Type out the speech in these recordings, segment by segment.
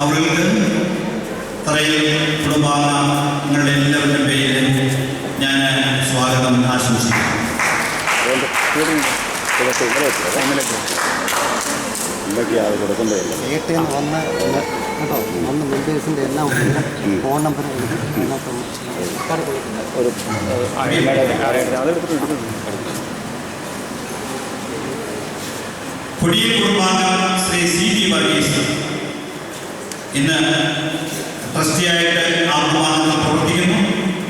അവർക്ക് തറയിൽ കുടുംബാംഗങ്ങളുടെ എല്ലാവരുടെയും പേരിൽ ഞാൻ സ്വാഗതം ആശംസിക്കുന്നു. വീട്ടിൽ നിന്ന് വന്ന് കേട്ടോ വന്ന് മെമ്പേഴ്സിൻ്റെ എല്ലാം ഫോൺ നമ്പർ കൊടിയ കുടുംബാംഗം ശ്രീ CB വർഗീസ് ഇന്ന് ട്രസ്റ്റിയായിട്ട് ആ കുടുംബാംഗങ്ങൾ പ്രവർത്തിക്കുന്നു.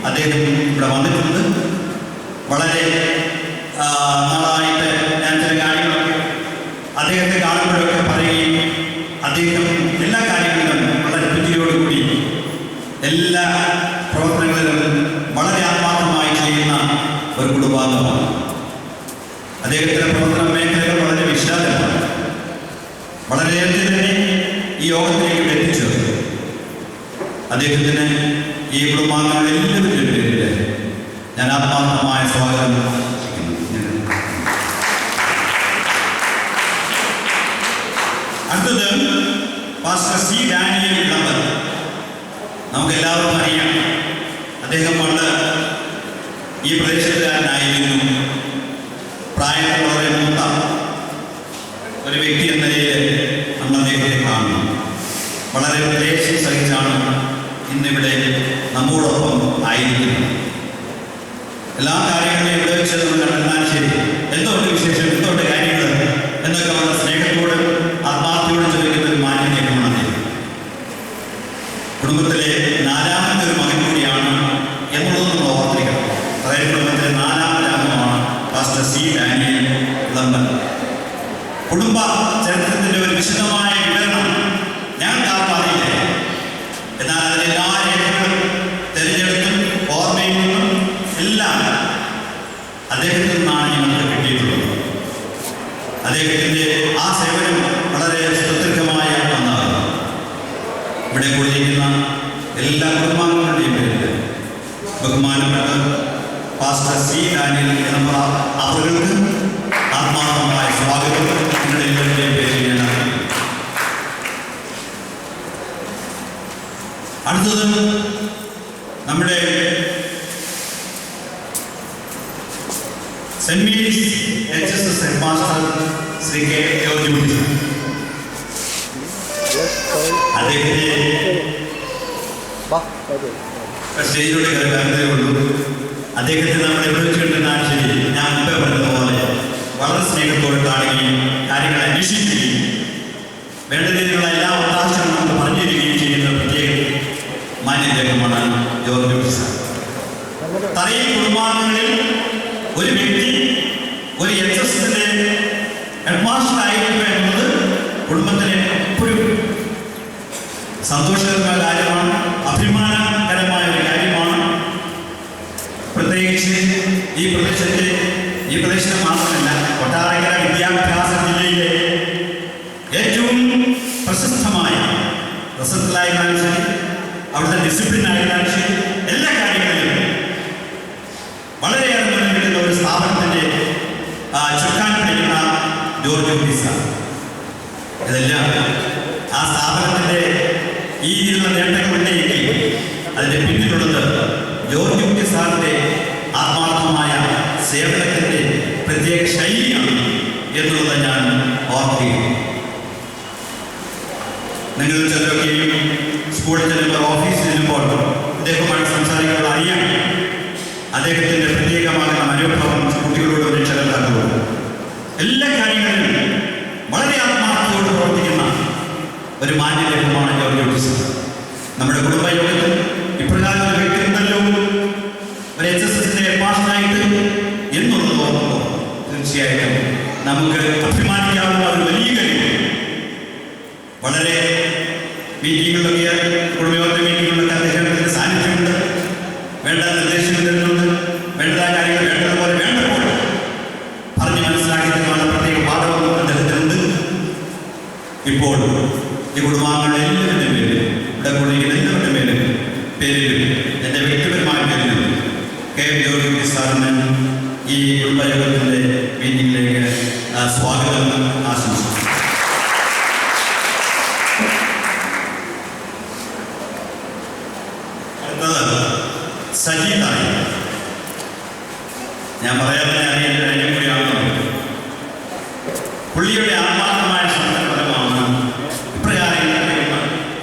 അദ്ദേഹം ഇവിടെ വന്നിട്ടുണ്ട്. വളരെ നാളായിട്ട് ഞാൻ ചില കാര്യങ്ങളൊക്കെ അദ്ദേഹത്തെ കാണുമ്പോഴൊക്കെ പറയുകയും അദ്ദേഹം എല്ലാ കാര്യങ്ങളിലും വളരെ ബുദ്ധിയോടുകൂടി എല്ലാ പ്രവർത്തനങ്ങളിലും വളരെ ആത്മാർത്ഥമായി ചെയ്യുന്ന ഒരു കുടുംബാംഗമാണ്. അദ്ദേഹത്തിൻ്റെ പ്രവർത്തന മേഖലകൾ വളരെ വിശാലമാണ്. വളരെ നേരത്തെ തന്നെ ഈ യോഗത്തിലേക്ക് എത്തിച്ചു. അദ്ദേഹത്തിന് ഈ കുടുംബാംഗങ്ങളുടെ എല്ലാവരുടെയും പേരിൽ ഞാൻ ആത്മാർത്ഥമായ സ്വാഗതം ആശംസിക്കുന്നു. അടുത്തത് പാസ്റ്റർ C. ഡാനിയൽ ഇളമ്പൽ. നമുക്ക് എല്ലാവർക്കും അറിയാം, അദ്ദേഹം പണ്ട് ഈ പ്രദേശത്തുകാരനായിരുന്നു. പ്രായത്തിൽ വളരെ മൂത്ത ഒരു വ്യക്തി എന്ന നിലയിൽ നമ്മൾ അദ്ദേഹത്തെ കാണുന്നു. വളരെ ക്ലേശം സഹിച്ചാണ് ഇന്നിവിടെ നമ്മോടൊപ്പം ആയിരിക്കുന്നത്. എല്ലാ കാര്യങ്ങളും ഇവിടെ വെച്ച് നമ്മൾ കണ്ടാൽ ശരി, എന്തുകൊണ്ട് വിശേഷം, എന്തുകൊണ്ട് കാര്യങ്ങൾ എന്നൊക്കെ വളരെ സ്നേഹത്തോടും ആത്മാർത്ഥയോടും ചോദിക്കുന്ന ഒരു മാന്യതയാണ് അദ്ദേഹം. കുടുംബത്തിലെ നാലാമത്തെ ഒരു മകൻ കൂടിയാണ് എന്നുള്ളത് നമ്മൾ ഓർത്തിരിക്കണം. അതായത് കുടുംബത്തിലെ നാലാമത്തെ അംഗമാണ് പാസ്റ്റർ C. ഡാനിയൽ ഇളമ്പൽ. കുടുംബ ചരിത്രത്തിൻ്റെ ഒരു വിശദമായ വിവരണം ഞങ്ങൾക്ക് അറിയില്ല. എന്നാൽ അതിലെല്ലാ രേഖകളും തിരഞ്ഞെടുത്തും ഓർമ്മയിൽ നിന്നും എല്ലാം അദ്ദേഹത്തിൽ നിന്നാണ് ഞങ്ങൾക്ക് കിട്ടിയിട്ടുള്ളത്. അദ്ദേഹത്തിൻ്റെ ആ സേവനം വളരെ സുദീർഘമായ ഒന്നാണ്. ഇവിടെ കൂടിയിരിക്കുന്ന എല്ലാ കുടുംബാംഗങ്ങളുടെയും പേരിൽ ബഹുമാനപ്പെട്ട പാസ്റ്റർ C. ഡാനിയൽ ഇളമ്പൽ അവർക്ക് ആത്മാർത്ഥമായ സ്വാഗതം നിങ്ങളുടെ എല്ലാവരുടെയും പേരിൽ ഞാൻ അറിയിക്കുന്നു. അടുത്തത് നമ്മുടെ saint Mary's HSS head master Shri K. George കുട്ടി. അദ്ദേഹത്തെ സ്റ്റേജിലൂടെ കയറുന്നതേ ഉള്ളൂ. അദ്ദേഹത്തെ നമ്മൾ എവിടെ വെച്ചുകൊണ്ടിരുന്നാൽ ശരി, ഞാൻ മുമ്പേ പറഞ്ഞതുപോലെ വളരെ സ്നേഹത്തോടെ കാണുകയും കാര്യങ്ങൾ അന്വേഷിക്കുകയും വേണ്ട രീതിയിലുള്ള എല്ലാ അവകാശങ്ങളും നമുക്ക് പറഞ്ഞു തരികയും ചെയ്യുന്ന പ്രത്യേക മാന്യദേഹമാണ് ജോർജ് കുട്ടി സാർ. തറയിൽ കുടുംബാംഗങ്ങളിൽ ഒരു വ്യക്തി ഒരു HSSന്റെ ഹെഡ് മാസ്റ്റർ ആയിരിക്കുക എന്നത് കുടുംബത്തിന് എപ്പോഴും സന്തോഷകരമായ കാര്യമാണ്, അഭിമാനകരമായ ഒരു കാര്യമാണ്. പ്രത്യേകിച്ച് ഈ പ്രദേശത്ത് മാത്രമല്ല, കൊട്ടാരക്കര വിദ്യാഭ്യാസ ജില്ലയിലെ ഏറ്റവും പ്രശസ്തമായ റിസൾട്ടിലായിരുന്നാലും ശരി, അവിടുത്തെ ഡിസിപ്ലിനായിരുന്നാലും ശരി, എല്ലാ കാര്യങ്ങളിലും വളരെയേറെ മുന്നിലുള്ള ഒരു സ്ഥാപനത്തിൻ്റെ ചുക്കാൻ പിടിക്കുന്ന ജോർജ് കുട്ടി സാർ. ഇതെല്ലാം ആ സ്ഥാപനത്തിൻ്റെ ഈ ഇരുന്ന നേട്ടങ്ങളുണ്ടെങ്കിൽ അതിൻ്റെ പിന്നിലുള്ളത് ജോർജ് കുട്ടി സാറിൻ്റെ ആത്മാർത്ഥമായ സേവനത്തിൻ്റെ പ്രത്യേക ശൈലിയാണ് എന്നുള്ളത് ഞാൻ ഓർക്കുകയും. നിങ്ങൾ ചിലരൊക്കെയും സ്കൂളിൽ ചെല്ലുമ്പോൾ, ഓഫീസിൽ ചെല്ലുമ്പോൾ അദ്ദേഹവുമായിട്ട് സംസാരിക്കുമ്പോൾ അറിയാം അദ്ദേഹത്തിൻ്റെ പ്രത്യേകമാകുന്ന മനോഭാവം കുട്ടികളോട് രക്ഷകർത്താക്കളോട് എല്ലാ കാര്യങ്ങളിലും വളരെ ആത്മാർത്ഥതയോട് പ്രവർത്തിക്കുന്ന ഒരു മാന്യദേഹമാണ് ജോർജ് കുട്ടി സാർ. നമ്മുടെ കുടുംബയോഗത്തിൽ ഇപ്രകാരം ഒരു വ്യക്തി ഉണ്ടല്ലോ, ഒരു HSSന്റെ പാഷനായിട്ട് എന്നുള്ളത് ഓർക്കുമ്പോൾ തീർച്ചയായിട്ടും നമുക്ക് അഭിമാനിക്കാവുന്ന ഒരു വലിയ കാര്യം. വളരെ മീറ്റിങ്ങുകളൊക്കെ, കുടുംബയോഗത്തെ മീറ്റിങ്ങുകളിലൊക്കെ അദ്ദേഹത്തിൻ്റെ സാന്നിധ്യമുണ്ട്. വേണ്ട നിർദ്ദേശങ്ങൾ തരുന്നുണ്ട്. വേണ്ട കാര്യങ്ങൾ വേണ്ടതുപോലെ വേണ്ടപ്പോൾ പറഞ്ഞ് മനസ്സിലാക്കി തരുവാനുള്ള പ്രത്യേക പാഠവും അദ്ദേഹത്തിനുണ്ട്. ഇപ്പോൾ ഈ കുടുംബാംഗങ്ങളുടെ എല്ലാവരുടെയും പേരിൽ, ഇവിടെ കൂടിയിരിക്കുന്ന എല്ലാവരുടെയും പേരിൽ എൻ്റെ വ്യക്തിപരമായ പേരിലും K. ജോർജ് കുട്ടി സാറിന് ഈ കുടുംബയോഗത്തിൻ്റെ മീറ്റിങ്ങിലേക്ക് സ്വാഗതം ആശംസിക്കുന്നു. സജീതായി. ഞാൻ പറയാതെ അറിയാൻ കൂടിയാണെന്ന് പുള്ളിയുടെ ആത്മാർത്ഥമായ ശ്രമഫലമാണ് ഇപ്രകാരം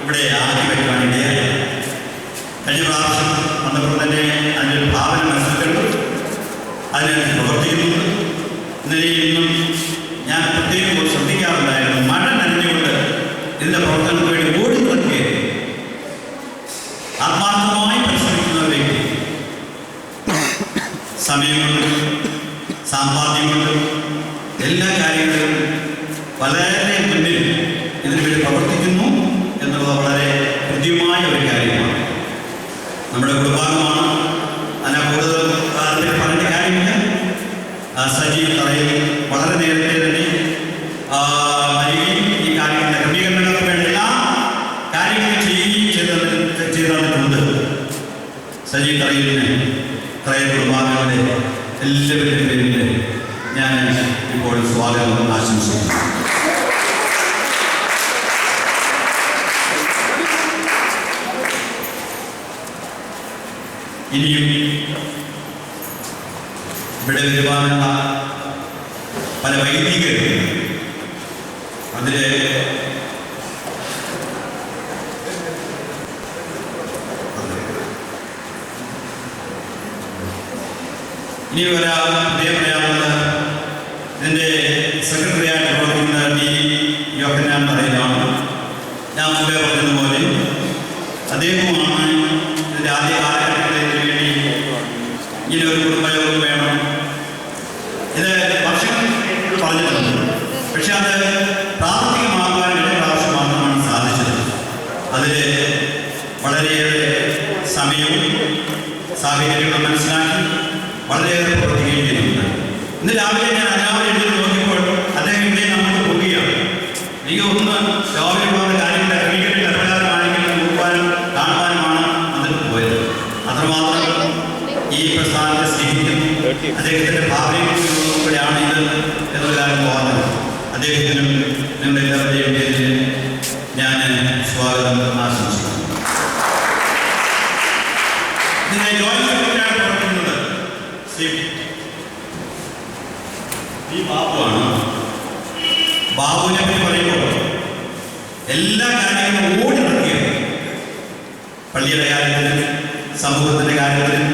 ഇവിടെ ആക്കി വയ്ക്കുവാൻ ഇടയായി. കഴിഞ്ഞ പ്രാവശ്യം വന്നപ്പോൾ തന്നെ അതിൻ്റെ ഭാവന മനസ്സിലുണ്ട്, അതിന് പ്രവർത്തിക്കുന്നുണ്ട്. ഇന്നലെ ഇന്നും ഞാൻ പ്രത്യേകം ശ്രദ്ധിക്കാറുണ്ടായിരുന്നു. മഴ നനഞ്ഞുകൊണ്ട് ഇതിൻ്റെ പ്രവർത്തനത്തിന് വേണ്ടി ഓടി നടക്കുകയായിരുന്നു. ആത്മാർത്ഥമായി പരിശ്രമിക്കുന്ന ഒരു വ്യക്തി സമയം കൊണ്ട് സാമ്പാദ്യം കൊണ്ട് എല്ലാ കാര്യങ്ങളിലും വളരെ മുന്നിൽ ഇതിനു വേണ്ടി പ്രവർത്തിക്കുന്നു എന്നുള്ളത് വളരെ കൃത്യമായ ഒരു കാര്യമാണ്. നമ്മുടെ കുടുംബാംഗമാണ്, അതിനെ കൂടുതൽ പറഞ്ഞ കാര്യമില്ല. സജീവ് തറയിൽ വളരെ നേരത്തെ തന്നെ വരികയും ഈ കാര്യങ്ങളുടെ ക്രമീകരണങ്ങൾക്ക് വേണ്ട എല്ലാ കാര്യങ്ങളും ചെയ്യുകയും ചെയ്തു തന്നിട്ടുണ്ട്. സജീവ് തറയിലിന് തറയിൽ കുടുംബാംഗങ്ങളുടെ എല്ലാവരുടെയും പേരിൽ ഞാൻ ഇപ്പോൾ സ്വാഗതം ആശംസിക്കുന്നു. ഇനിയും ഇവിടെ വരുവാനുള്ള പല വൈദികർ അതിലെ ഇനി പറയാവുന്നത് ഇതിൻ്റെ സെക്രട്ടറിയായിട്ട് പ്രവർത്തിക്കുന്ന ടി യോഹന്നാൻ പറയുന്നതാണ്. ഞാൻ മുമ്പേ പറഞ്ഞതുപോലെ അദ്ദേഹമാണ് ഇതിൻ്റെ ആദ്യ കാലഘട്ടത്തിന് വേണ്ടി ഇങ്ങനെ ഒരു കുടുംബയോഗം വേണം ഇത് വർഷങ്ങൾ പറഞ്ഞിട്ടുണ്ട്. പക്ഷെ അത് പ്രാവർത്തികമാക്കുവാൻ രണ്ട് പ്രാവശ്യം മാത്രമാണ് സാധിച്ചത്. അതിൽ വളരെയേറെ സമയവും സാഹചര്യങ്ങളും മനസ്സിലാക്കി വളരെയേറെ പ്രവർത്തിക്കുകയും ചെയ്യുന്നുണ്ട്. ഇന്ന് രാവിലെ ഞാൻ അതിരാവിലെ എഴുതി നോക്കിയപ്പോൾ അദ്ദേഹം ഇവിടെ നമുക്ക് പോവുകയാണ്. എനിക്ക് ഒന്ന് രാവിലെ പോകുന്ന കാര്യങ്ങളുടെ ക്രമീകരണ എപ്രകാരമാണെങ്കിലും നോക്കുവാനും കാണുവാനുമാണ് അതിന് പോയത്. അത്രമാത്രം ഈ പ്രസ്ഥാനത്തെ സ്നേഹിക്കുന്നു. അദ്ദേഹത്തിൻ്റെ ഭാവനയിലൂടെയാണ് ഇത് എന്നൊരു കാര്യം തോന്നുന്നത്. അദ്ദേഹത്തിനും നിങ്ങളുടെ എല്ലാവരുടെയും പേരിൽ ഞാൻ സ്വാഗതം ആശംസിക്കുന്നു. ഇതിനെ ജോയിന്റ് സെക്രട്ടറിയാണ് പ്രവർത്തിക്കുന്നത് ഈ ബാബുവാണ്. ബാബുവിനെ പറ്റി പറയുമ്പോൾ എല്ലാ കാര്യങ്ങളും ഓടി നടക്കുകയാണ്. പള്ളിയുടെ കാര്യത്തിലും സമൂഹത്തിൻ്റെ കാര്യത്തിലും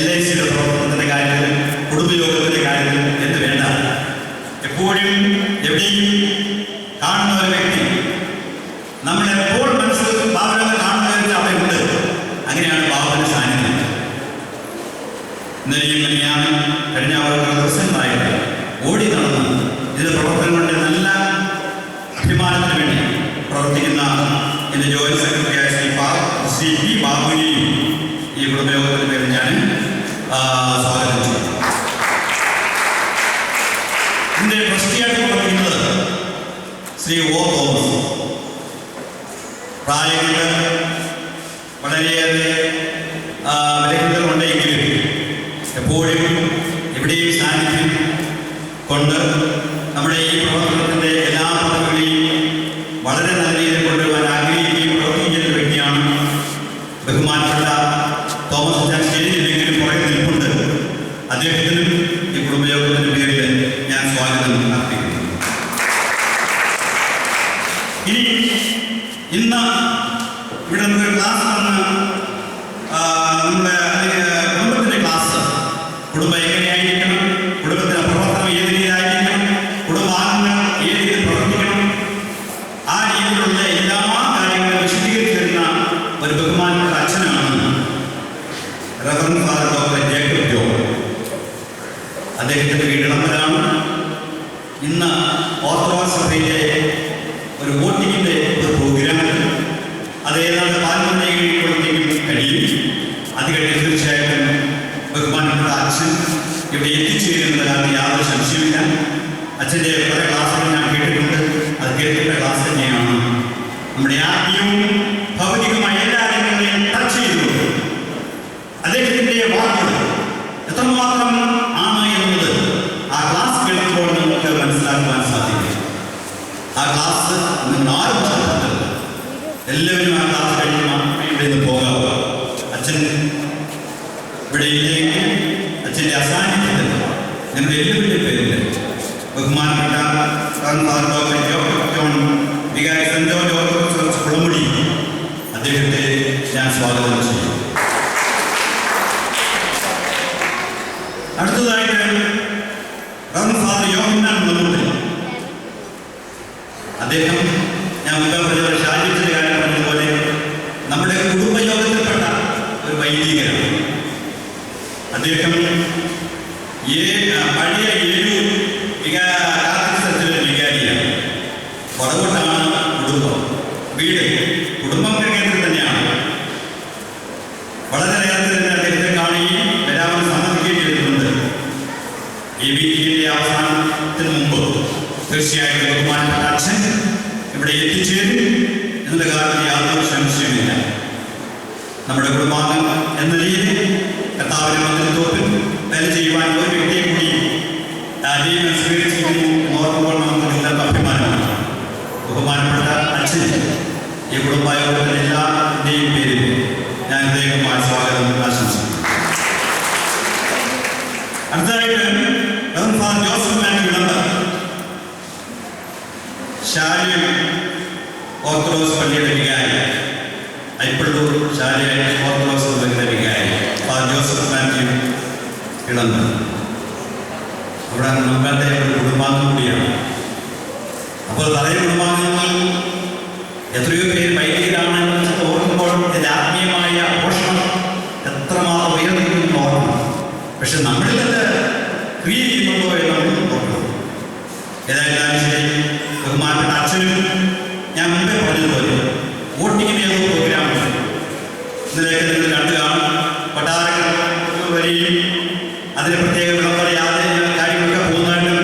LICയുടെ പ്രവർത്തനത്തിൻ്റെ കാര്യത്തിലും കുടുംബയോഗത്തിൻ്റെ കാര്യത്തിലും എന്ന് വേണ്ട, എപ്പോഴും എവിടെയും കാണുന്ന ഒരു വ്യക്തി നമ്മളെപ്പോൾ മനസ്സിൽ ബാബുവിനെ കാണുന്നതിന് അവിടെ ഉണ്ട്. അങ്ങനെയാണ് ബാബുവിൻ്റെ സാന്നിധ്യം. ഇന്നലെയും ഞാൻ കഴിഞ്ഞ ദിവസങ്ങളായിട്ട് ഓടി നടന്ന് ഇതിൻ്റെ പ്രവർത്തനങ്ങളുടെ നല്ല അഭിമാനത്തിന് വേണ്ടി പ്രവർത്തിക്കുന്ന എൻ്റെ ജോയിന്റ് സെക്രട്ടറിയായ ശ്രീ പി ബാബുവിനെയും ഈ കുടുംബയോഗത്തിൻ്റെ പേരിൽ ഞാൻ സ്വാഗതം ചെയ്തു. ഇതിൻ്റെ ട്രസ്റ്റിയായിട്ട് പ്രവർത്തിക്കുന്നത് ശ്രീ ഒ തോമസ്. പ്രായങ്ങൾ വളരെയേറെ ബലഹീനതകളുണ്ടെങ്കിലും എപ്പോഴും എവിടെയും സാന്നിധ്യം കൊണ്ട് നമ്മുടെ ഈ പ്രവർത്തനത്തിൻ്റെ എല്ലാ പദവികളെയും വളരെ നല്ല രീതിയിൽ കൊണ്ടുവരാൻ ആഗ്രഹിക്കുകയും പ്രവർത്തിക്കുന്ന ഒരു വ്യക്തിയാണ്. ബഹുമാനപ്പെട്ട തോമസ് ഞാൻ സ്റ്റേജിലെങ്കിലും പുറകെ നിൽപ്പുണ്ട്. അദ്ദേഹത്തിനും ഈ കുടുംബയോഗത്തിൻ്റെ പേരിൽ ഞാൻ സ്വാഗതം അർപ്പിക്കുന്നു. ഇനി ഇന്ന് ഇവിടെ നിന്ന് ക്ലാസ് വന്ന് നമ്മുടെ കുടുംബത്തിൻ്റെ ക്ലാസ്, കുടുംബം എങ്ങനെയായിരിക്കണം, കുടുംബത്തിൻ്റെ പ്രവർത്തനം ഏത് രീതിയിലായിരിക്കണം, കുടുംബാംഗങ്ങൾ ഏത് രീതിയിൽ പ്രവർത്തിക്കണം, ആ രീതിയിലുള്ള എല്ലാ കാര്യങ്ങളും വിശദീകരിച്ചു തരുന്ന ഒരു ബഹുമാനപ്പെട്ട അച്ഛനാണ് reverend father doctor Jacob John. അദ്ദേഹത്തിൻ്റെ വീടിടമ്പലാണ്. ഇന്ന് ഓർത്തഡോക്സ് സഭയിലെ ഒരു വോട്ടിങ്ങിൻ്റെ ഒരു പ്രോഗ്രാം, അത് ഏതാണ്ട് 11 കഴിയും. അത് കഴിഞ്ഞ് തീർച്ചയായിട്ടും ബഹുമാനപ്പെട്ട അച്ഛൻ ഇവിടെ എത്തിച്ചേരുന്നതിനകത്ത് യാതൊരു സംശയമില്ല. അച്ഛൻ്റെ പല ക്ലാസ്സുകൾ ഞാൻ കേട്ടിട്ടുണ്ട്. അത് കേൾക്കേണ്ട ക്ലാസ് തന്നെയാണ്. നമ്മുടെ ആത്മീയവും ഭൗതികമായ എല്ലാ കാര്യങ്ങളെയും ടച്ച് ചെയ്തുകൊണ്ട് അദ്ദേഹത്തിൻ്റെ വാക്കുകൾ എത്രമാത്രം ആണ് എന്നത് ആ ക്ലാസ് കേൾക്കുമ്പോൾ നമുക്ക് മനസ്സിലാക്കുവാൻ സാധിക്കും. ആ ക്ലാസ് ഇന്ന് 4 വർഷത്തില്ല, എല്ലാവരും ആ ക്ലാസ് കഴിഞ്ഞ് മാത്രമേ ഇവിടെ നിന്ന് പോകാവൂ. അച്ഛൻ ഇവിടെ ഇല്ലെങ്കിൽ അച്ഛൻ്റെ അസാന്നിധ്യത്തിൽ ഞങ്ങളുടെ എല്ലാവരുടെ പേരിൽ ബഹുമാനപ്പെട്ട ഡോക്ടർ ജോൺ വികാരി സെന്റ് ജോർജ് ഓർത്തഡോക്സ് ചർച്ച് കുളമുടി അദ്ദേഹത്തെ ഞാൻ സ്വാഗതം ചെയ്യും. അടുത്തതായിട്ട് ഫാദർ യോഹന്നാൻ മുളമുട്ടിൽ, അദ്ദേഹം ഞാൻ മുമ്പ് പറഞ്ഞ ഷാജിയുടെ കാര്യം പറഞ്ഞതുപോലെ നമ്മുടെ കുടുംബയോഗത്തിൽപ്പെട്ട ഒരു വൈദികനാണ്. അദ്ദേഹം പഴയ ഏഴൂർ വികാരിയാണ്. പുറകോട്ടാണ് കുടുംബം, വീട് കുടുംബം കേന്ദ്രം തന്നെയാണ്. വളരെ നേരത്തെ തന്നെ അദ്ദേഹത്തെ കാണുകയും വരാമെന്ന് സമ്മതിക്കുകയും ചെയ്തിട്ടുണ്ട്. അവസാനത്തിന് മുമ്പ് തീർച്ചയായിട്ടും ബഹുമാനപ്പെട്ട അച്ഛൻ ഇവിടെ എത്തിച്ചേരും എന്നുള്ള കാര്യത്തിൽ യാതൊരു സംശയമില്ല. നമ്മുടെ കുടുംബാംഗം എന്ന രീതിയിൽ കർത്താവിന്റെ മന്ത്രത്തോപ്പിൽ വേല ചെയ്യുവാൻ ഒരു വ്യക്തിയെ കൂടി ദൈവം സ്വീകരിച്ചിരിക്കുന്നു ഓർക്കുമ്പോൾ നമുക്ക് അഭിമാനമാണ്. ബഹുമാനപ്പെട്ട അച്ഛൻ ഈ കുടുംബായോഗത്തിലെ എല്ലാവരുടെയും പേരിൽ ഞാൻ ദൈവമായ സ്വാഗതം ആശംസിക്കുന്നു. അടുത്തതായിട്ട് ജോസഫ് മാത്യു ഇളമ്പ, ശാലിയം ഓർത്തഡോക്സ് പള്ളിയുടെ വികാരി, അയ്പള്ളൂർ ശാലിയ ഓർത്തഡോക്സ് പള്ളിയുടെ വികാരി ജോസഫ് മാത്യു ഇളമ്പ. അവിടെ നമ്മളുടെ ഒരു കുടുംബാംഗം കൂടിയാണ്. അപ്പോൾ അതേ കുടുംബാംഗങ്ങൾ എത്രയോ പേര് വൈദികരാണെന്ന് ഓർക്കുമ്പോൾ ഇതിൻ്റെ ആത്മീയമായ പോഷണം എത്രമാത്രം ഉയർന്നിരിക്കുന്നു ഓർക്കണം. പക്ഷെ നമ്മളിൽ അത് ക്രിയ ചെയ്യുന്നുണ്ടോ എന്ന് നമ്മൾ നോക്കണം. ഏതായാലും ശരി, ബഹുമാനപ്പെട്ട അച്ഛനും ഞാൻ മുമ്പേ പറഞ്ഞതുപോലെ വോട്ടിങ്ങിന് ഏതോ പ്രോഗ്രാമുണ്ട്. ഇന്നലെയൊക്കെ നിങ്ങൾ കണ്ടു കാണും. കൊട്ടാരങ്ങൾ വരെയും അതിന് പ്രത്യേക വിളംബരയാതെ കാര്യങ്ങളൊക്കെ പോകുന്നതായിട്ടും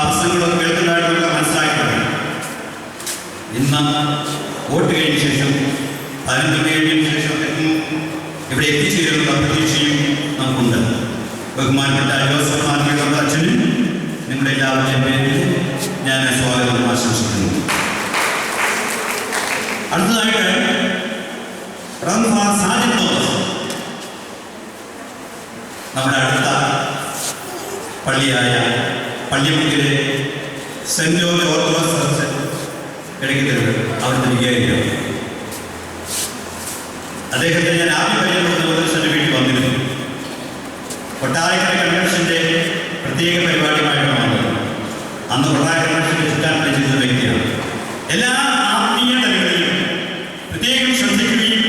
പ്രശ്നങ്ങളൊക്കെ കേൾക്കുന്നതായിട്ടൊക്കെ മനസ്സിലാക്കിയിട്ടുണ്ട്. ഇന്ന് വോട്ട് കഴിഞ്ഞ ശേഷം 15 കഴിഞ്ഞ ശേഷം ഇവിടെ എത്തിച്ചേരുന്ന പ്രതീക്ഷയും നമുക്കുണ്ട്. ബഹുമാനപ്പെട്ട ജോസഫ് മാത്യു അച്ഛനും നിങ്ങളുടെ എല്ലാവരുടെയും പേരിൽ ഞാൻ സ്വാഗതം ആശംസിക്കുന്നു. അടുത്തതായിട്ട് സാജിദ് തോമസ്, നമ്മുടെ അടുത്ത പള്ളിയായ പള്ളിമുക്കിലെ സെന്റ് ജോർജ് ഓർത്തഡോക്സ് ചർച്ച് ഇടയ്ക്കൽ അവിടുത്തെ വികാരിയാണ്. അദ്ദേഹത്തെ ഞാൻ ആദ്യം മുതൽ വീട്ടിൽ വന്നിരുന്നു. കൊട്ടാരക്കര കൺവെൻഷൻ്റെ പ്രത്യേക പരിപാടിയുമായിട്ടാണ് വന്നത്. അന്ന് കൊട്ടാരക്കര കൺവെൻഷൻ്റെ ചുറ്റാൻ ചെയ്ത വ്യക്തിയാണ്. എല്ലാ ആത്മീയ തലങ്ങളിലും പ്രത്യേകം ശ്രദ്ധിക്കുകയും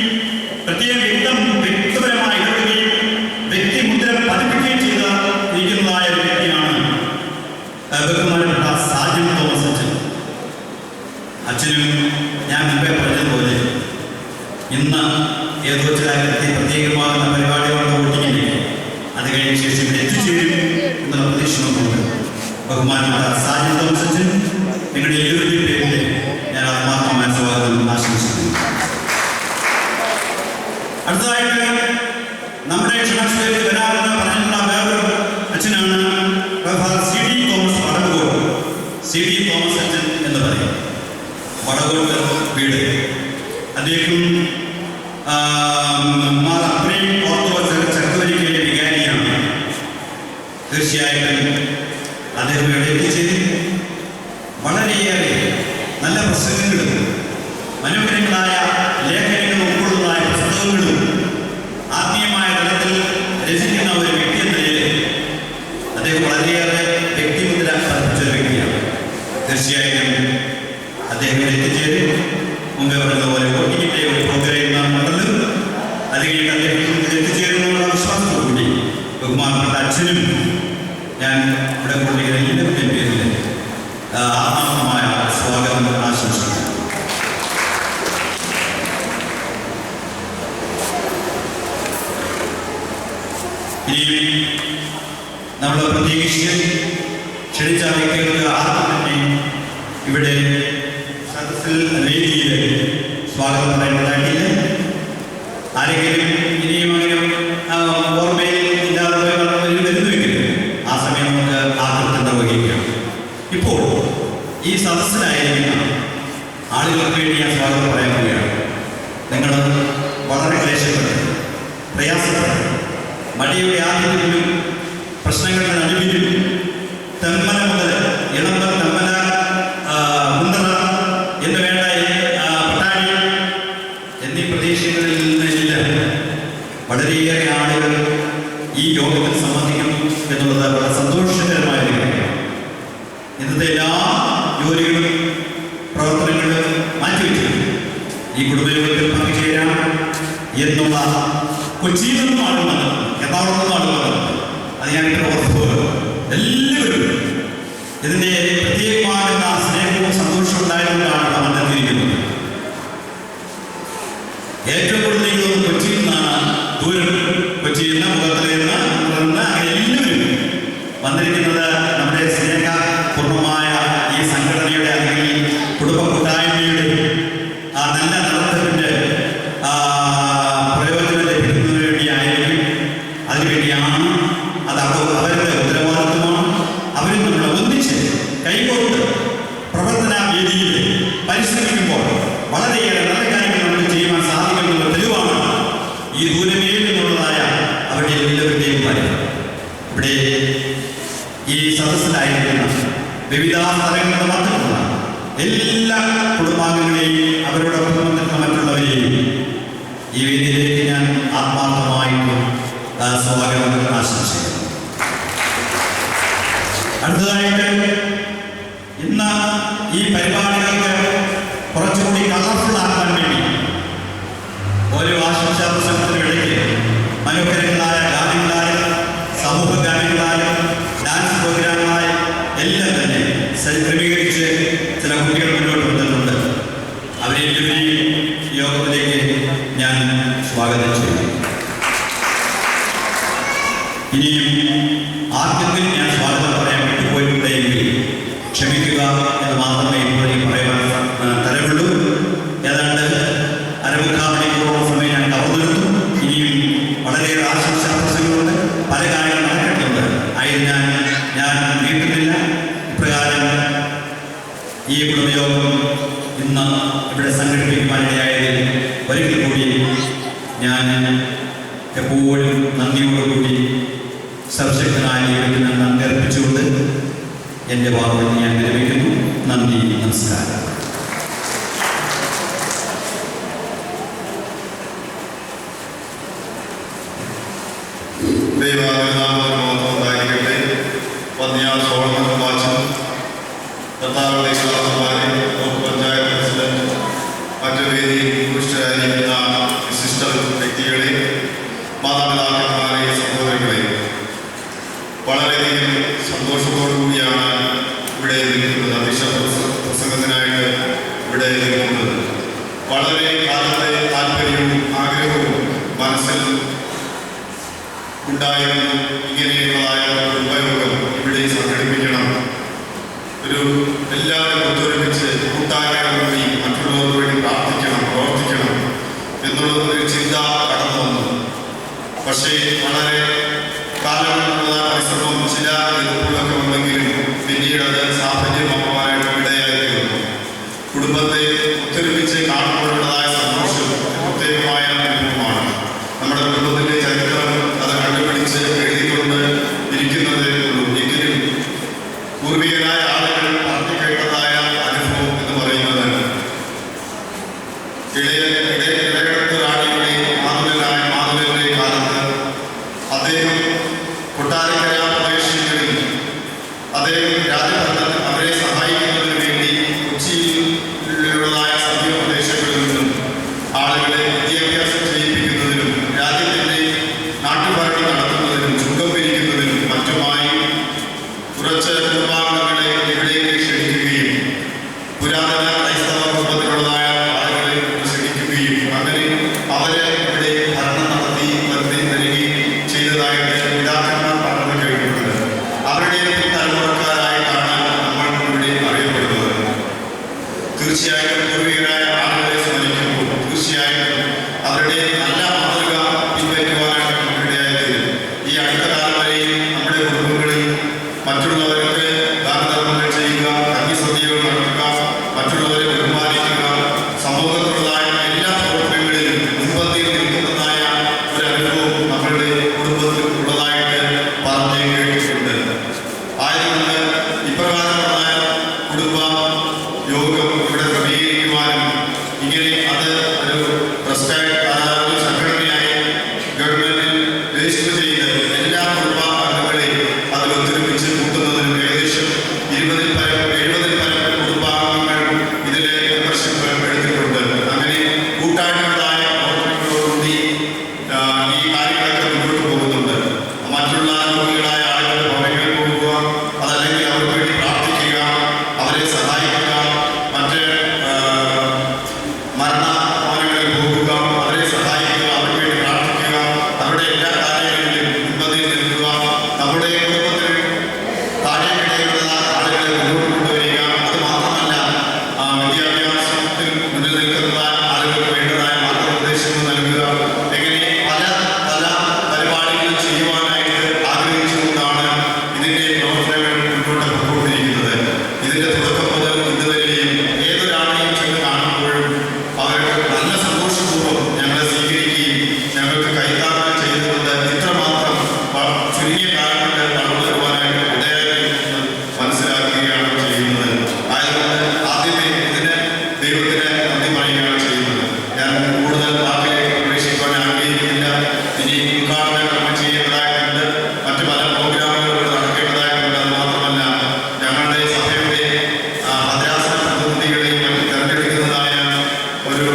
പ്രത്യേകം വ്യക്തിപരമായി ഇടപെടുകയും വ്യക്തിമുദ്ര പതിപ്പിക്കുകയും ചെയ്തിരിക്കുന്നതായ ഒരു വ്യക്തിയാണ് ബഹുമാനപ്പെട്ട സാജിദ് തോമസ് അച്ഛൻ. അച്ഛനും ഞാൻ മുമ്പേ പറഞ്ഞതുപോലെ ഇന്ന് ഏതോ ചില പ്രത്യേകമാകുന്ന പരിപാടികളുടെ വോട്ടിങ്ങിന് അത് കഴിഞ്ഞ ശേഷം ഇവിടെ എത്തിച്ചേരും എന്നുള്ള പ്രതീക്ഷ നമുക്കുണ്ട്. ബഹുമാനപ്പെട്ട സാജിദ് തോമസ് അച്ഛൻ നിങ്ങളുടെ എല്ലാവരുടെയും പേരിൽ ഞാൻ ആത്മാർത്ഥമായ സ്വാഗതം ആശംസിക്കുന്നു. അടുത്തതായിട്ട് നമ്മുടെ ക്ഷണത്തിലേക്ക് വരാമെന്ന് പറഞ്ഞിട്ടുള്ള വേറൊരു അച്ഛനാണ് C D Thomas Vadakode. C D Thomas അച്ഛൻ എന്ന് പറയും, വടകോട്ട് വീട്. അദ്ദേഹം ഓർത്തഡോക്സ് ചക്രവരിക്കയിലെ വികാരിയാണ്. തീർച്ചയായിട്ടും അദ്ദേഹം ഇവിടെ എത്തിച്ചേരും. വളരെയേറെ നല്ല പ്രസംഗങ്ങളും മനോഹരങ്ങളായ ലേഖനങ്ങളും ഉൾക്കൊള്ളുന്നതായ പുസ്തകങ്ങളും ആത്മീയമായ തലത്തിൽ രചിക്കുന്ന ഒരു വ്യക്തി എന്ന നിലയിൽ അദ്ദേഹം വളരെയേറെ വ്യക്തിമുദ്ര പതിപ്പിച്ച ഒരു വ്യക്തിയാണ്. തീർച്ചയായിട്ടും അദ്ദേഹം എത്തിച്ചേരും. മുമ്പേ പറഞ്ഞതുപോലെ വോട്ടിങ്ങിൻ്റെ ഒരു പ്രോഗ്രാം ഉണ്ടല്ലോ, അത് കഴിഞ്ഞ് അദ്ദേഹം എത്തിച്ചേരുന്നുള്ള വിശ്വാസത്തോടുകൂടി ബഹുമാനപ്പെട്ട അച്ഛനും ഞാൻ ഇവിടെ കൊള്ളിക്കുന്ന എല്ലാവരുടെയും പേരിൽ ആത്മാർത്ഥമായ സ്വാഗതം ആശംസിക്കുന്നു. ഇനി നമ്മൾ പ്രത്യേകിച്ച് ക്ഷണിച്ച വ്യക്തികൾക്ക് ആർക്കും തന്നെ ഇവിടെ സദസ്സിൽ വേദിയിൽ സ്വാഗതം പറയുന്നതായിട്ടില്ല. ആരെങ്കിലും ഇനിയും അങ്ങനെ ഓർമ്മയിൽ ഇല്ലാതെ വരുന്നുവെങ്കിൽ ആ സമയം നമുക്ക് ആർക്കും നിർവഹിക്കാം. ഇപ്പോൾ ഈ സദസ്സിലായിരിക്കുന്ന ആളുകൾക്ക് വേണ്ടി ഞാൻ സ്വാഗതം പറയാൻ പോവുകയാണ്. നിങ്ങൾ വളരെ ക്ലേശപ്പെട്ടു മഴയുടെ ആദ്യത്തിലും പ്രശ്നങ്ങളുടെ നടുവിലും തെമ്മല മുതൽ ഇളമ്പ തെമ്മല മുന്തറ എന്ന് വേണ്ട പട്ടാഴി എന്നീ പ്രദേശങ്ങളിൽ നിന്നെല്ലാം വളരെയേറെ ആളുകൾ ഈ യോഗത്തിൽ സംബന്ധിക്കുന്നു എന്നുള്ളത് വളരെ സന്തോഷകരമായ ഒരു കാര്യമാണ്. ഇന്നത്തെ എല്ലാ ജോലികളും പ്രവർത്തനങ്ങളും മാറ്റിവെച്ചിട്ടുണ്ട്. ഈ കുടുംബയോഗത്തിൽ പങ്കുചേരാം എന്നുള്ള കൊച്ചിയിൽ നിന്നും ആളുകൾ എറണാകുളത്തു നിന്നും ആളുകൾ അത് ഞാൻ ഓർത്ത് എല്ലാവരും ഇതിൻ്റെ പ്രത്യേകമായ സ്നേഹവും സന്തോഷവും ഉണ്ടായതുകൊണ്ടാണ് നമ്മൾ വന്നിരിക്കുന്നത്. ഏറ്റവും കൂടുതൽ എനിക്ക് കൊച്ചിയിൽ നിന്നാണ് ദൂരം, കൊച്ചിയിൽ നിന്ന് മുഖത്തിൽ നിന്ന് അങ്ങനെ എല്ലാവരും വന്നിരിക്കുന്നത് നമ്മുടെ സ്നേഹപൂർണ്ണമായ ഈ സംഘടനയുടെ അല്ലെങ്കിൽ കുടുംബ കൂട്ടായ്മയുടെ ആ നല്ല നടത്തത്തിൻ്റെ പ്രയോജനം ലഭിക്കുന്നതിന് വേണ്ടിയായിരിക്കും. അതിനുവേണ്ടിയാണ് അത് അവരുടെ ഉത്തരവാദിത്വമാണ്. അവരും നമ്മൾ ഒന്നിച്ച് കൈകോട്ട് പ്രവർത്തന വേദിയിൽ പരിശ്രമിക്കുമ്പോൾ വളരെയേറെ നല്ല കാര്യങ്ങൾ നമുക്ക് ചെയ്യുവാൻ സാധിക്കുമെന്നുള്ള തെളിവാണ് ഈ ദൂരമേൽ നിന്നുള്ളതായ അവരുടെ എല്ലാവരുടെയും കാര്യം. ഇവിടെ ഈ സദസ്സിലായിരിക്കുന്ന വിവിധ സ്ഥലങ്ങളുടെ മാത്രമല്ല എല്ലാ കുടുംബാംഗങ്ങളെയും അവരുടെ കുടുംബത്തിലുള്ള മറ്റുള്ളവരെയും ഈ വേദിയിലേക്ക് ഞാൻ ആത്മാർത്ഥമായിട്ട് സ്വാഗതം ആശംസിക്കുന്നു. അടുത്തതായിട്ട് ഇന്ന് ഈ പരിപാടികൾക്ക് കുറച്ചുകൂടി കളർഫുൾ ആക്കാൻ വേണ്ടി ഓരോ ആശംസാ പ്രസംഗത്തിനിടയ്ക്ക് മനോഹരങ്ങളായ ഗാനങ്ങളായ സമൂഹ ഗാനങ്ങളായ ഡാൻസ് പ്രോഗ്രാമുകളായ എല്ലാം തന്നെ ക്രമീകരിച്ച് ചില കുട്ടികൾ മുന്നോട്ട് വന്നിട്ടുണ്ട്. അവരെല്ലാവരെയും യോഗത്തിലേക്ക് ഞാൻ സ്വാഗതം ചെയ്യുന്നു. ഇനിയും ആർക്കെങ്കിലും ഞാൻ സ്വാഗതം പറയാൻ വിട്ടുപോയിട്ടുണ്ടെങ്കിൽ ക്ഷമിക്കുക എന്ന് മാത്രമേ ഇപ്പോഴേക്ക് പറയാൻ തരവുള്ളൂ. ഏതാണ്ട് അരമുക്കാൽ മണിക്കൂറോളം സമയം ഞാൻ കവർന്നെടുത്തു. ഇനിയും വളരെയേറെ ആശംസാ പ്രസംഗങ്ങളുണ്ട്, പല കാര്യങ്ങൾ നടക്കേണ്ടതുണ്ട്. ആയതിനാൽ ഞാൻ നീട്ടുന്നില്ല. ഇപ്രകാരം ഈ കുടുംബയോഗം ഇന്ന് ഇവിടെ സംഘടിപ്പിക്കുവാനിടയായതിൽ ഒരിക്കൽ കൂടി ഞാൻ എപ്പോഴും നന്ദിയോടുകൂടി സർവശക്തനായ ദൈവത്തിന് നന്ദി അർപ്പിച്ചുകൊണ്ട് എൻ്റെ വാക്കുകൾ ഞാൻ വിരമിക്കുന്നു. നന്ദി, നമസ്കാരം. ദൈവനാമത്തിനായിരിക്കട്ടെ. പന്നിയാർ സോളമൻ വാച്ചൻ, കർത്താവിന്റെ ദാസന്മാരെ, പഞ്ചായത്ത് പ്രസിഡന്റ്, മറ്റു വേദിയിൽ പുരുഷരായിരിക്കുന്ന വിശിഷ്ട വ്യക്തികളെ, മാതാപിതാക്കന്മാരെ, സഹോദരങ്ങളെ, വളരെയധികം സന്തോഷത്തോടു കൂടിയാണ് ഇവിടെ നിൽക്കുന്നത്. അധ്യക്ഷ പ്രസംഗത്തിനായിട്ട് ഇവിടെ നിൽക്കുന്നത്. വളരെ കാലത്തെ താല്പര്യവും ആഗ്രഹവും മനസ്സിൽ ഉണ്ടായിരുന്നു. ഇങ്ങനെയുള്ളതായ കുടുംബയോഗം ഇവിടെ സംഘടിപ്പിക്കണം, ഒരു എല്ലാവരും ഒത്തൊരുമിച്ച് കൂട്ടായ്മയോടുകൂടി മറ്റുള്ളവർക്ക് വേണ്ടി പ്രാർത്ഥിക്കണം, പ്രവർത്തിക്കണം എന്നുള്ളതൊരു ചിന്ത കടന്നു വന്നു. പക്ഷേ വളരെ കാലങ്ങളുള്ള പരിശ്രമം, ചില എതിർപ്പുകളൊക്കെ ഉണ്ടെങ്കിലും പിന്നീട് അത് സാഫല്യമാക്കുവാനായിട്ട് ഇടയായിരുന്നു. കുടുംബത്തെ ഒത്തൊരുമിച്ച് കാണുമ്പോഴുള്ളതായ സന്തോഷം പ്രത്യേകമായ അനുഭവമാണ്. നമ്മുടെ കുടുംബത്തിൻ്റെ ചരിത്രം അത് കണ്ടുപിടിച്ച് എഴുതിക്കൊണ്ട് ഇരിക്കുന്നതേ ഉള്ളൂ. എങ്കിലും പൂർവികരായ ആളുകൾ പറഞ്ഞു കേട്ടതായ അനുഭവം എന്ന് പറയുന്നത് ഇടയടത്ത് റാണിയുടെ മാതുലന്റെ കാലത്ത് അദ്ദേഹം കൊട്ടാരക്കര പ്രദേശങ്ങളിൽ അദ്ദേഹം രാജഭരണത്തിൽ അവരെ സഹായിക്കുന്നതിന് വേണ്ടി കൊച്ചിയിലുള്ളതായ സമീപ പ്രദേശങ്ങളിൽ നിന്നും ആളുകളെ വിദ്യാഭ്യാസം ചെയ്യിപ്പിക്കുന്നതിനും രാജ്യത്തിൻ്റെ നാട്ടുഭരണം നടത്തുന്നതിനും ചുങ്കം പിരിക്കുന്നതിനും മറ്റുമായി കുറച്ച് കുടുംബാംഗങ്ങളെ ഇവിടേക്ക് ക്ഷണിക്കുകയും പുരാതന ക്രൈസ്തവ കുടുംബത്തിലുള്ളതായ ആളുകളെ ക്ഷണിക്കുകയും അങ്ങനെ അവരെ ഇവിടെ ഭരണം നടത്തി തരികയും ചെയ്തതായിട്ട് പിതാക്കന്മാർ പറഞ്ഞു കഴിഞ്ഞിട്ടുണ്ട്. അവരുടെ തലമുറക്കാരായിട്ടാണ് നമ്മൾ ഇവിടെ അറിയപ്പെടുന്നത്. തീർച്ചയായിട്ടും പൂർവികരായ ആളുകളെ സ്മരിക്കുമ്പോൾ തീർച്ചയായിട്ടും അവരുടെ നല്ല മാതൃക പിൻപറ്റുവാനായിട്ട് നമുക്കിടയായത്. ഈ അടുത്ത കാലം വരെയും നമ്മുടെ കുടുംബങ്ങളിൽ മറ്റുള്ളവർക്ക് ദാനധർമ്മങ്ങൾ ചെയ്യുക, കഞ്ഞിസദ്യകൾ നടത്തുക, മറ്റുള്ളവരെ ബഹുമാനിക്കുക, സമൂഹത്തിലുള്ളതായ എല്ലാ പ്രവർത്തനങ്ങളിലും മുൻപന്തിയിൽ നിൽക്കുന്നതായ ഒരു അനുഭവം നമ്മളുടെ കുടുംബത്തിൽ ഒരു പ്രസ്ക്രൈബ് ഒരു സംഘടനയായി ഗവൺമെന്റിൽ രജിസ്റ്റർ ചെയ്ത് എല്ലാ കുടുംബാംഗങ്ങളെയും അതിൽ ഒത്തൊരുമിച്ച് കൂട്ടുന്നതിനും ഏകദേശം 70 പരം കുടുംബാംഗങ്ങൾ ഇതിലെ മെമ്പർഷിപ്പ് എടുത്തിട്ടുണ്ട്. അങ്ങനെ കൂട്ടായ്മകളായ പ്രവർത്തനങ്ങളോടുകൂടി ഈ കാര്യങ്ങളൊക്കെ മുന്നോട്ട് പോകുന്നുണ്ട്. മറ്റുള്ള രോഗികളായ ആളുകളുടെ ഭവനങ്ങളിൽ പോകുക, അതല്ലെങ്കിൽ അവർക്ക് വേണ്ടി പ്രാർത്ഥിക്കുക, അവരെ സഹായിക്കുക, മറ്റ് മരണ ഭവനങ്ങളിൽ പോകുക, അവരെ സഹായിക്കുക, അവർക്ക് വേണ്ടി പ്രാർത്ഥിക്കുക, അവരുടെ എല്ലാ കാര്യങ്ങളിലും മുൻപന്തിയിൽ നിൽക്കുക, നമ്മുടെ കുടുംബത്തിൽ താഴെക്കിടയിലുള്ള ആളുകളെ മുന്നോട്ട് കൊണ്ടുവരിക. അത് മാത്രമല്ല, വിദ്യാഭ്യാസത്തിൽ മുന്നിൽ നിൽക്കുന്ന ആളുകൾക്ക് വേണ്ടതായ മാർഗനിർദ്ദേശങ്ങൾ നൽകുക. എങ്ങനെ പല പല പരിപാടികൾ ചെയ്യുവാനായിട്ട് ആഗ്രഹിച്ചുകൊണ്ടാണ് ഇതിൻ്റെ പ്രവർത്തനങ്ങൾ മുന്നോട്ട് കൊണ്ടുപോയിരിക്കുന്നത്. ഇതിൻ്റെ തുടക്കം മുതൽ ഇതുവരെയും ഏതൊരാളെയും ചെന്ന് കാണുമ്പോഴും അവർക്ക് നല്ല സന്തോഷപൂർവ്വം ഞങ്ങളെ സ്വീകരിക്കുകയും ഞങ്ങൾക്ക് കൈത്താങ്ങൽ ചെയ്തുകൊണ്ട് ഇത്രമാത്രം ചുരുങ്ങിയ കാലം കൊണ്ട് വളർന്നു വരുവാനായിട്ട് ഇടയായിരിക്കുമെന്ന് മനസ്സിലാക്കുകയാണ് ചെയ്യുന്നത്. ആയതുകൊണ്ട് ആദ്യമേ ഇതിന് ദൈവത്തിന് നന്ദി പറയുകയാണ് ചെയ്യുന്നത്. ഞാൻ കൂടുതൽ വാക്കിലേക്ക് പ്രവേശിക്കുവാൻ ആഗ്രഹിക്കുന്നില്ല. ഇനി ഉദ്ഘാടന കർമ്മം ചെയ്യേണ്ടതായിട്ടുണ്ട്, മറ്റു പല പ്രോഗ്രാമുകൾ നടക്കേണ്ടതായിട്ടുണ്ട്. അത് മാത്രമല്ല, ഞങ്ങളുടെ സഭയുടെ ഭദ്രാസന പ്രതിനിധികളെയും മറ്റും തിരഞ്ഞെടുക്കുന്നതായ ഒരു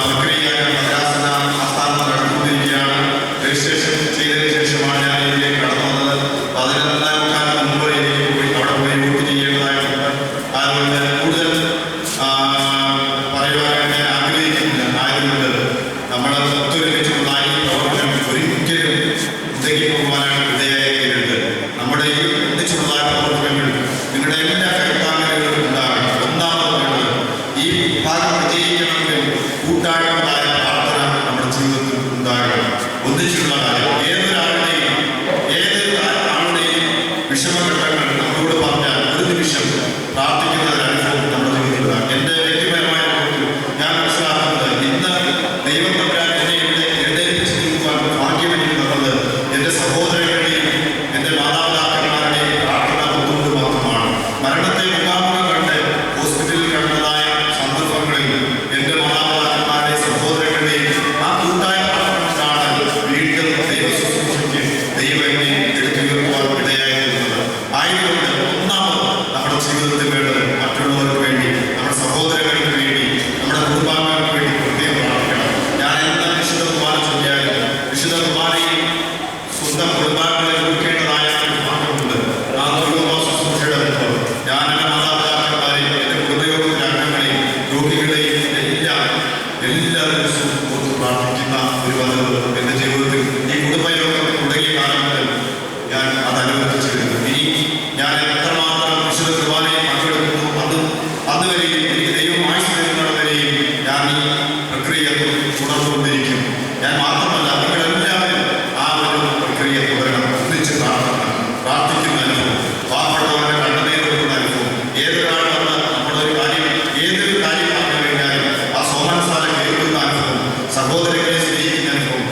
പ്രക്രിയ ഭദ്രാസന ആസ്ഥാനത്ത് നടന്നുകൊണ്ടിരിക്കുകയാണ്. രജിസ്ട്രേഷൻ ചെയ്തതിനു ശേഷമാണ് ഞാൻ ഇതിലേക്ക് കടന്നു വന്നത്. 11:15 മുമ്പ് എനിക്ക് പോയി അവിടെ പോയി വോട്ട് ചെയ്യേണ്ടതായിട്ടുണ്ട്. അതുകൊണ്ട് കൂടുതൽ പറയുവാനായിട്ട് ഞാൻ ആഗ്രഹിക്കുന്നില്ല. ആയതുകൊണ്ട് നമ്മൾ ഒത്തൊരുമിച്ചുള്ള ഈ പ്രവർത്തനം ഒരിക്കലും ഉണ്ടെങ്കിൽ പോകുവാനായിട്ട് ഇടയായിട്ടുണ്ട്. നമ്മുടെ ഈ ഒന്നിച്ചുള്ള പ്രവർത്തനങ്ങൾ നിങ്ങളുടെ എല്ലാ കൈത്താങ്ങലുകളും ഉണ്ടാകണം. ഒന്നാമത് വേണ്ടത് ഈ ഭാഗം വിജയിക്കണമെങ്കിൽ കൂട്ടായ്മയായ പ്രാർത്ഥന നമ്മുടെ ജീവിതത്തിൽ ഉണ്ടാകണം. ഒന്നിച്ചുള്ള കാര്യം ഏതൊരാളുടെയും വിഷമഘട്ടങ്ങൾ നമ്മളോട് പറഞ്ഞാൽ ഒരു നിമിഷം പ്രാർത്ഥിക്കുന്ന ഒരു അനുഭവം നമ്മുടെ ജീവിതത്തിലാണ്. എൻ്റെ വ്യക്തിപരമായ അനുഭവത്തിൽ ഞാൻ മനസ്സിലാക്കുന്നത്, ഇന്ന് ദൈവം തമ്പുരാൻ എന്നെ ഇവിടെ എഴുന്നേൽപ്പിച്ച് നിൽക്കുവാൻ ഭാഗ്യം എനിക്ക് തന്നത് എൻ്റെ സഹോദരങ്ങളുടെയും എൻ്റെ മാതാപിതാക്കന്മാരുടെയും പ്രാർത്ഥന ഒന്നുകൊണ്ട് മാത്രമാണ്. മരണത്തെ മുഖാമുഖം കണ്ട് ഹോസ്പിറ്റലിൽ കിടന്നതായ സന്ദർഭങ്ങളിൽ എൻ്റെ മാതാപിതാക്കന്മാരുടെയും സഹോദരങ്ങളുടെയും ആ കൂട്ടായ പ്രാർത്ഥന കൊണ്ടാണ് വീണ്ടും ദൈവ ശുശ്രൂഷയ്ക്ക് ദൈവം എന്നെ എടുത്തുയർത്തുവാൻ ഇടയായിരുന്നത്. ആയതുകൊണ്ട് ഒന്നാമത് നമ്മുടെ ജീവിതത്തിൽ വേണ്ടത് മറ്റുള്ളവർക്ക് വേണ്ടി, നമ്മുടെ സഹോദരങ്ങൾക്ക് വേണ്ടി, നമ്മുടെ കുടുംബാംഗങ്ങൾക്ക് വേണ്ടി പ്രത്യേകം പ്രാർത്ഥിക്കണം. ഞാൻ എന്താ വിശുദ്ധ കുർബാന ചൊല്ലിയാലും വിശുദ്ധ കുർബാനയിൽ സ്വന്തം കുടുംബാംഗങ്ങളെ കൊടുക്കേണ്ടതായ ഒരു ഭാഗമുണ്ട്. ആ കുടുംബ ശുശ്രൂഷയുടെ മുമ്പ് ഞാൻ എൻ്റെ മാതാപിതാക്കന്മാരെയും എൻ്റെ കുടുംബയോഗത്തിലെ അംഗങ്ങളെയും രോഗികളെയും എല്ലാ ദിവസവും ഓർത്ത് പ്രാർത്ഥിക്കുന്ന ഒരു പതിവ് എൻ്റെ ജീവിതത്തിൽ ഈ കുടുംബയോഗം തുടങ്ങിയ കാലം മുതൽ ഞാൻ അത് അനുവർത്തിച്ചിരുന്നു. ഇനി ഞാൻ എത്രമാത്രം വിശുദ്ധ കുർബാനയിൽ പങ്കെടുക്കുന്നു അന്ന് വരെയും എനിക്ക് ദൈവം ആയുസ്സ് തരുന്നത് വരെയും ഞാൻ ഈ പ്രക്രിയ തുടർന്നുകൊണ്ടിരിക്കും. ഞാൻ മാത്രമല്ല, നിങ്ങളെല്ലാവരും ആ ഒരു പ്രക്രിയ തുടരണം. ഒന്നിച്ച് പ്രാർത്ഥിക്കുന്ന അനുഭവം, പാവപ്പെട്ടവരുടെ കണ്ണുനീരെടുക്കുന്ന അനുഭവം. ഏതൊരാൾ വന്ന് നമ്മളൊരു കാര്യം ഏതൊരു കാര്യം പറഞ്ഞു കഴിഞ്ഞാലും ആ സോമനസാല കേൾക്കുന്ന അനുഭവം, സഹോദരങ്ങളെ സ്നേഹിക്കുന്ന അനുഭവം.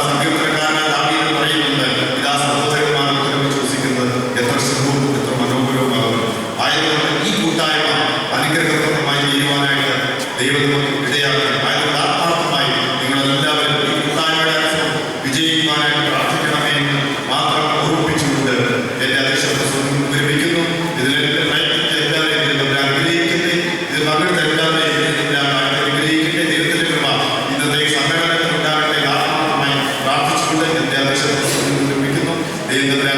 സംയുക്തക്കാരനായ ദാവീദ് പറയുന്നുണ്ട്, ഇതാ സഹോദരന്മാർ ഒരുമിച്ച് വസിക്കുന്നത് എത്ര ശുഭവും എത്ര മനോഹരവുമാകുന്നു. ആയതുകൊണ്ട് ഈ കൂട്ടായ്മ അനുഗ്രഹപ്രദമായി തീരുവാനായിട്ട് ദൈവം ഇടയാക്കണം. ആയതുകൊണ്ട് ആത്മാർത്ഥമായി നിങ്ങളെല്ലാവരും ഈ കൂട്ടായ്മയുടെ അനുഭവം വിജയിക്കുവാനായിട്ട് പ്രാർത്ഥിക്കണമേ എന്ന് മാത്രം ഓർമ്മിപ്പിച്ചുകൊണ്ട് എൻ്റെ അധ്യക്ഷത വിരമിക്കുന്നു. ഇതിലെല്ലാം പ്രയത്നിച്ച എല്ലാവരെയും അനുഗ്രഹിക്കട്ടെ. ഇത് പങ്കെടുത്ത എല്ലാവരെയും അനുഗ്രഹിക്കട്ടെ. ദൈവത്തിൻ്റെ കൃപ ഇന്നത്തെ സമ്മേളനത്തിൽ ഉണ്ടാകട്ടെ. ആത്മാർത്ഥമായി പ്രാർത്ഥിച്ചുകൊണ്ട് എൻ്റെ അധ്യക്ഷത വിരമിക്കുന്നു. ദൈവത്തിൻ്റെ